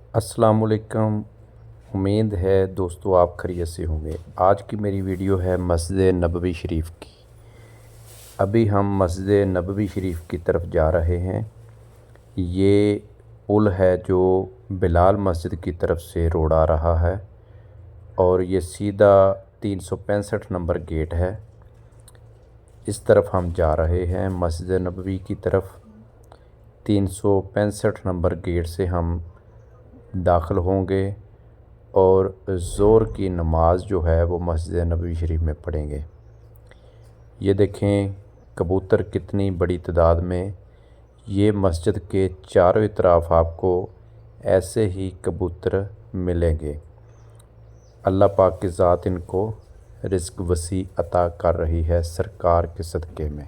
अस्सलाम वालेकुम। उम्मीद है दोस्तों आप खैरियत से होंगे। आज की मेरी वीडियो है मस्जिद नबवी शरीफ की। अभी हम मस्जिद नबवी शरीफ की तरफ जा रहे हैं। ये पुल है जो बिलाल मस्जिद की तरफ से रोड आ रहा है और ये सीधा 365 नंबर गेट है। इस तरफ हम जा रहे हैं मस्जिद नबवी की तरफ। 365 नंबर गेट से हम दाखिल होंगे और ज़ोर की नमाज जो है वो मस्जिद नबवी शरीफ में पढ़ेंगे। ये देखें कबूतर कितनी बड़ी तादाद में। ये मस्जिद के चारों तरफ आपको ऐसे ही कबूतर मिलेंगे। अल्लाह पाक की ज़ात इनको रिज़्क़ वसी अता कर रही है सरकार के सदक़े में।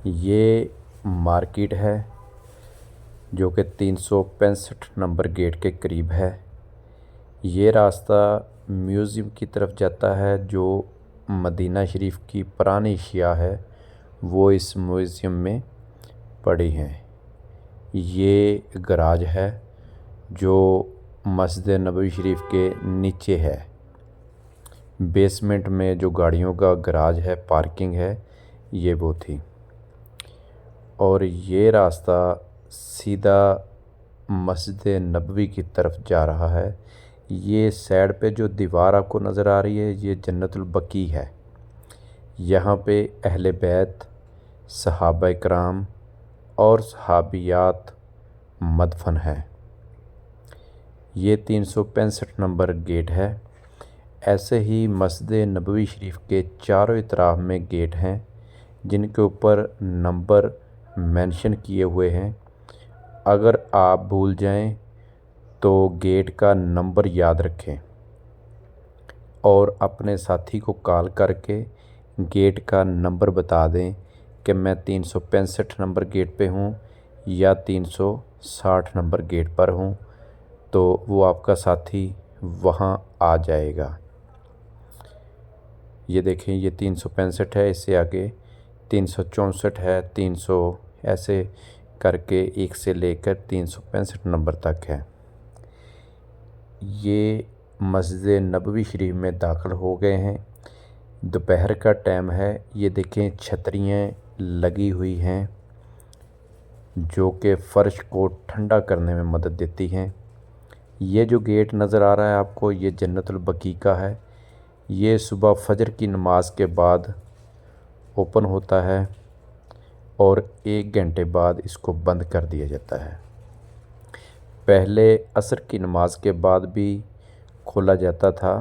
ये मार्केट है जो कि 365 नंबर गेट के करीब है। ये रास्ता म्यूज़ियम की तरफ जाता है। जो मदीना शरीफ की पुरानी अशिया है वो इस म्यूज़ियम में पड़ी हैं। ये गराज है जो मस्जिद नबवी शरीफ के नीचे है। बेसमेंट में जो गाड़ियों का गराज है, पार्किंग है, ये वो थी। और ये रास्ता सीधा मस्जिद नबवी की तरफ जा रहा है। ये साइड पे जो दीवार आपको नज़र आ रही है ये जन्नतुल बकी है। यहाँ पे अहले बैत, सहाबा इकराम और सहाबियात मदफन है। ये 365 नंबर गेट है। ऐसे ही मस्जिद नबवी शरीफ के चारों तरफ में गेट हैं जिनके ऊपर नंबर मेंशन किए हुए हैं। अगर आप भूल जाएं तो गेट का नंबर याद रखें और अपने साथी को कॉल करके गेट का नंबर बता दें कि मैं 365 नंबर गेट पे हूँ या 360 नंबर गेट पर हूँ, तो वो आपका साथी वहाँ आ जाएगा। ये देखें ये 365 है, इससे आगे 364 है, 300 ऐसे करके 1 से लेकर 365 नंबर तक है। ये मस्जिद नबवी शरीफ में दाखिल हो गए हैं। दोपहर का टाइम है। ये देखें छतरियाँ लगी हुई हैं जो कि फ़र्श को ठंडा करने में मदद देती हैं। ये जो गेट नज़र आ रहा है आपको ये जन्नतुल बकी का है। ये सुबह फजर की नमाज के बाद ओपन होता है और 1 घंटे बाद इसको बंद कर दिया जाता है। पहले असर की नमाज के बाद भी खोला जाता था।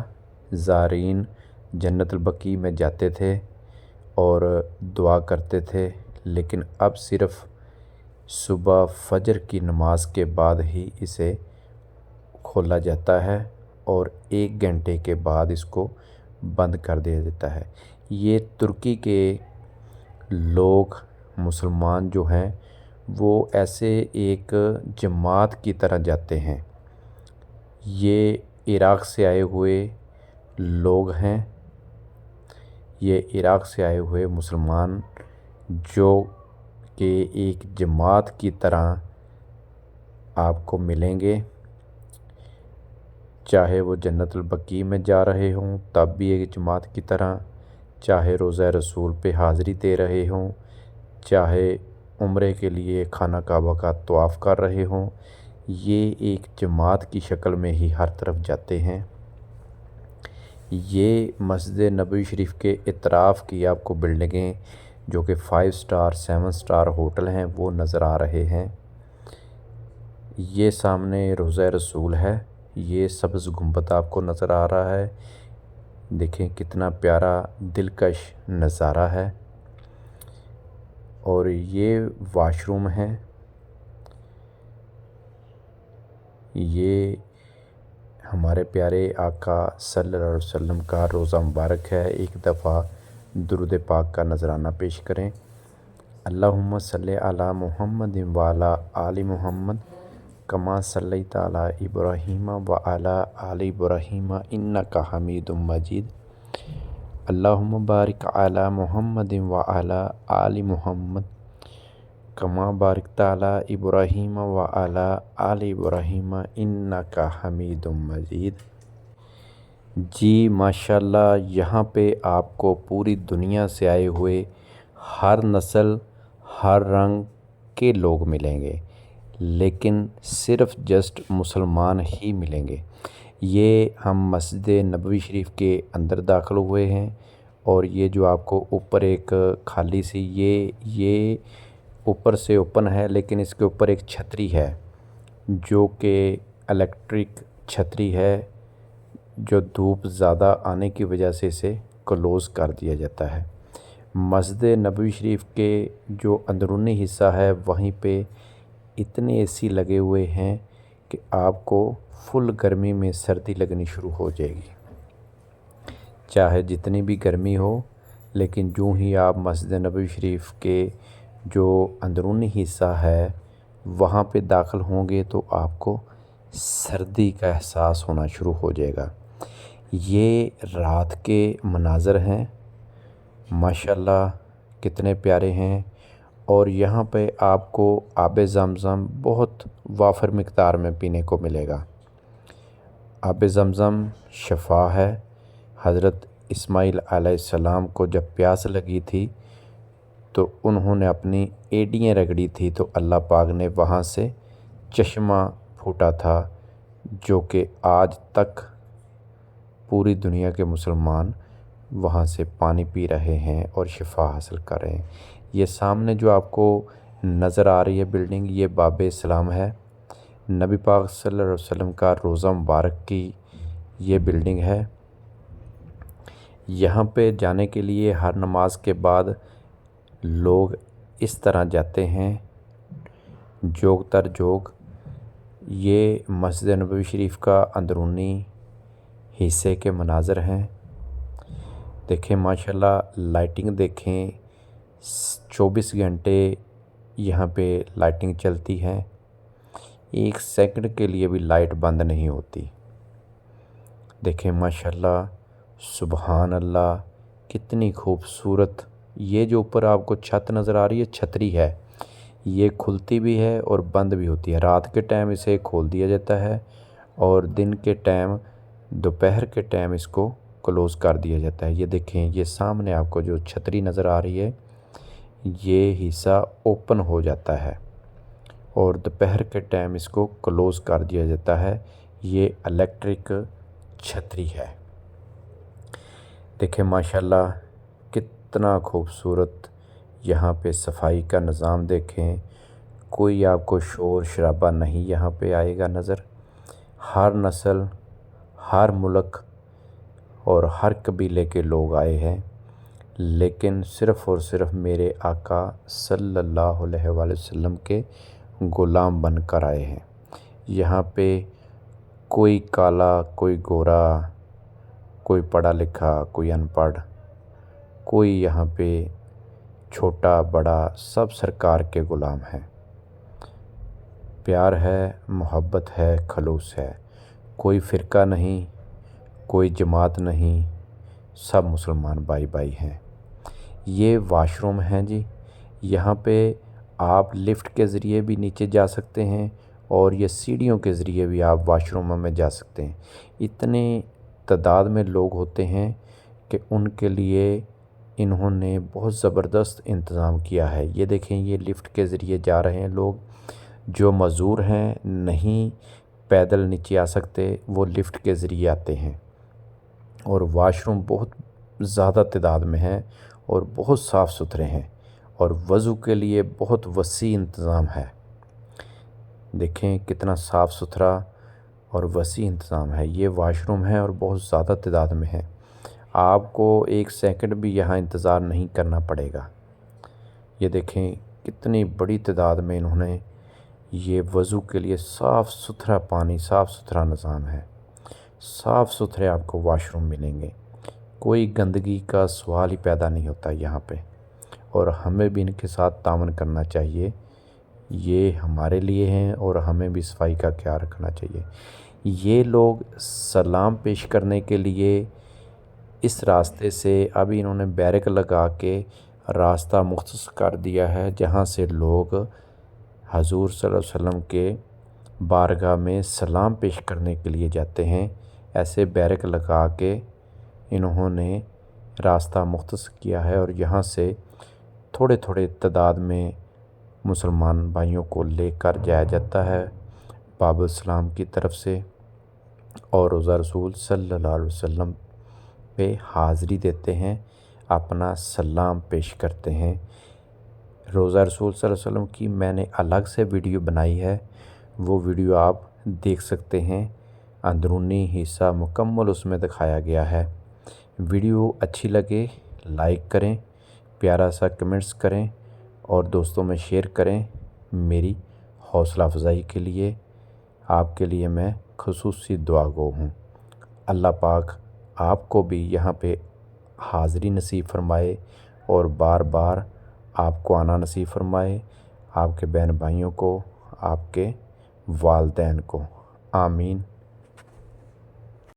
ज़ारीन जन्नतुल बकी में जाते थे और दुआ करते थे, लेकिन अब सिर्फ़ सुबह फजर की नमाज के बाद ही इसे खोला जाता है और 1 घंटे के बाद इसको बंद कर दिया जाता है। ये तुर्की के लोग मुसलमान जो हैं वो ऐसे एक जमात की तरह जाते हैं। ये इराक़ से आए हुए लोग हैं। ये इराक़ से आए हुए मुसलमान जो कि एक जमात की तरह आपको मिलेंगे। चाहे वो जन्नतुल बकी में जा रहे हों तब भी एक जमात की तरह, चाहे रोज़ा रसूल पे हाज़िरी दे रहे हों, चाहे उम्रे के लिए खाना काबा का तवाफ़ कर रहे हों, ये एक जमात की शक्ल में ही हर तरफ जाते हैं। ये मस्जिद नबवी शरीफ के इतराफ़ की आपको बिल्डिंगें जो कि 5 स्टार 7 स्टार होटल हैं वो नज़र आ रहे हैं। ये सामने रोज़ा रसूल है। ये सब्ज़ गुंबद आपको नज़र आ रहा है। देखें कितना प्यारा दिलकश नज़ारा है। और ये वाशरूम है। ये हमारे प्यारे आका सल्लल्लाहु अलैहि वसल्लम का रोज़ा मुबारक है। एक दफ़ा दुरूद पाक का नजराना पेश करें। अल्लाहुम्मा सल्ली अला मुहम्मद व अला आलि मुहम्मद कमा सल्लैता अला इब्राहीम व अला आलि इब्राहीम इन्नका हमीदुम मजीद। अल्लाहुम्मा बारिक अला मुहम्मद व अला आलि मुहम्मद कमा बारकता अला इब्राहीम व अला आल इब्राहीम इन्नका हमीदुम मजीद। जी माशाल्लाह, यहाँ पे आपको पूरी दुनिया से आए हुए हर नस्ल हर रंग के लोग मिलेंगे, लेकिन सिर्फ जस्ट मुसलमान ही मिलेंगे। ये हम मस्जिद नबवी शरीफ के अंदर दाखिल हुए हैं और ये जो आपको ऊपर एक खाली सी ये ऊपर से ओपन है, लेकिन इसके ऊपर एक छतरी है जो कि इलेक्ट्रिक छतरी है, जो धूप ज़्यादा आने की वजह से इसे क्लोज़ कर दिया जाता है। मस्जिद नबवी शरीफ के जो अंदरूनी हिस्सा है वहीं पे इतने एसी लगे हुए हैं कि आपको फुल गर्मी में सर्दी लगनी शुरू हो जाएगी, चाहे जितनी भी गर्मी हो। लेकिन यूँ ही आप मस्जिद नबवी शरीफ के जो अंदरूनी हिस्सा है वहाँ पे दाखिल होंगे तो आपको सर्दी का एहसास होना शुरू हो जाएगा। ये रात के मनाज़र हैं, माशाल्लाह कितने प्यारे हैं। और यहाँ पे आपको आब ज़मज़म बहुत वाफर मिक़दार में पीने को मिलेगा। आब ज़मज़म शफ़ा है। हज़रत इस्माइल अलैहिस्सलाम को जब प्यास लगी थी तो उन्होंने अपनी एड़ियाँ रगड़ी थी, तो अल्लाह पाक ने वहाँ से चश्मा फूटा था, जो कि आज तक पूरी दुनिया के मुसलमान वहाँ से पानी पी रहे हैं और शिफा हासिल कर रहे हैं। ये सामने जो आपको नज़र आ रही है बिल्डिंग, ये बाब इस्लाम है। नबी पाक सल्लल्लाहु अलैहि वसल्लम का रोज़ा मुबारक की ये बिल्डिंग है। यहाँ पे जाने के लिए हर नमाज के बाद लोग इस तरह जाते हैं, जोग तर जोग। ये मस्जिद नबवी शरीफ का अंदरूनी हिस्से के मनाज़र हैं। देखें माशाल्लाह, लाइटिंग देखें, 24 घंटे यहाँ पे लाइटिंग चलती है, एक सेकंड के लिए भी लाइट बंद नहीं होती। देखें माशाल्लाह, सुबहान अल्लाह, कितनी खूबसूरत। ये जो ऊपर आपको छत नज़र आ रही है, छतरी है, ये खुलती भी है और बंद भी होती है। रात के टाइम इसे खोल दिया जाता है और दिन के टाइम, दोपहर के टाइम इसको क्लोज़ कर दिया जाता है। ये देखें, ये सामने आपको जो छतरी नज़र आ रही है, ये हिस्सा ओपन हो जाता है और दोपहर के टाइम इसको क्लोज़ कर दिया जाता है। ये इलेक्ट्रिक छतरी है। देखें माशाल्लाह, कितना खूबसूरत यहाँ पे सफाई का निज़ाम देखें। कोई आपको शोर शराबा नहीं यहाँ पे आएगा नज़र। हर नस्ल, हर मुल्क और हर कबीले के लोग आए हैं, लेकिन सिर्फ़ और सिर्फ मेरे आका सल्लल्लाहु अलैहि वसल्लम के ग़ुलाम बनकर आए हैं। यहाँ पे कोई काला, कोई गोरा, कोई पढ़ा लिखा, कोई अनपढ़, कोई यहाँ पे छोटा बड़ा, सब सरकार के ग़ुलाम हैं। प्यार है, मोहब्बत है, खलूस है। कोई फ़िरका नहीं, कोई जमात नहीं, सब मुसलमान भाई भाई हैं। ये वाशरूम हैं जी। यहाँ पे आप लिफ़्ट के ज़रिए भी नीचे जा सकते हैं और ये सीढ़ियों के ज़रिए भी आप वाशरूम में जा सकते हैं। इतने तादाद में लोग होते हैं कि उनके लिए इन्होंने बहुत ज़बरदस्त इंतज़ाम किया है। ये देखें, ये लिफ़्ट के ज़रिए जा रहे हैं लोग। जो मज़दूर हैं, नहीं पैदल नीचे आ सकते, वो लिफ़्ट के ज़रिए आते हैं। और वाशरूम बहुत ज़्यादा तादाद में हैं और बहुत साफ़ सुथरे हैं और वज़ू के लिए बहुत वसी इंतज़ाम है। देखें कितना साफ़ सुथरा और वसी इंतज़ाम है। ये वाशरूम है और बहुत ज़्यादा तादाद में है। आपको एक सेकंड भी यहाँ इंतज़ार नहीं करना पड़ेगा। ये देखें कितनी बड़ी तादाद में इन्होंने ये वज़ू के लिए साफ़ सुथरा पानी, साफ़ सुथरा निज़ाम है। साफ़ सुथरे आपको वाशरूम मिलेंगे, कोई गंदगी का सवाल ही पैदा नहीं होता यहाँ पे। और हमें भी इनके साथ तावन करना चाहिए। ये हमारे लिए हैं और हमें भी सफाई का ख्याल रखना चाहिए। ये लोग सलाम पेश करने के लिए इस रास्ते से अभी इन्होंने बैरिक लगा के راستہ مختص کر دیا ہے جہاں سے لوگ حضور صلی اللہ علیہ وسلم کے بارگاہ میں سلام پیش کرنے کے لیے جاتے ہیں۔ ایسے بیرک لگا کے انہوں نے راستہ مختص کیا ہے اور یہاں سے تھوڑے تھوڑے تعداد میں مسلمان بھائیوں کو لے کر جایا جاتا ہے باب السلام کی طرف سے، اور روضہ رسول صلی اللہ علیہ وسلم پہ حاضری دیتے ہیں، اپنا سلام پیش کرتے ہیں۔ روضہ رسول صلی اللہ علیہ وسلم کی میں نے الگ سے ویڈیو بنائی ہے، وہ ویڈیو آپ دیکھ سکتے ہیں، اندرونی حصہ مکمل اس میں دکھایا گیا ہے۔ ویڈیو اچھی لگے لائک کریں، پیارا سا کمنٹس کریں اور دوستوں میں شیئر کریں۔ میری حوصلہ افزائی کے لیے آپ کے لیے میں خصوصی دعا گو ہوں۔ اللہ پاک آپ کو بھی یہاں پہ حاضری نصیب فرمائے اور بار بار آپ کو آنا نصیب فرمائے، آپ کے بہن بھائیوں کو، آپ کے والدین کو۔ آمین۔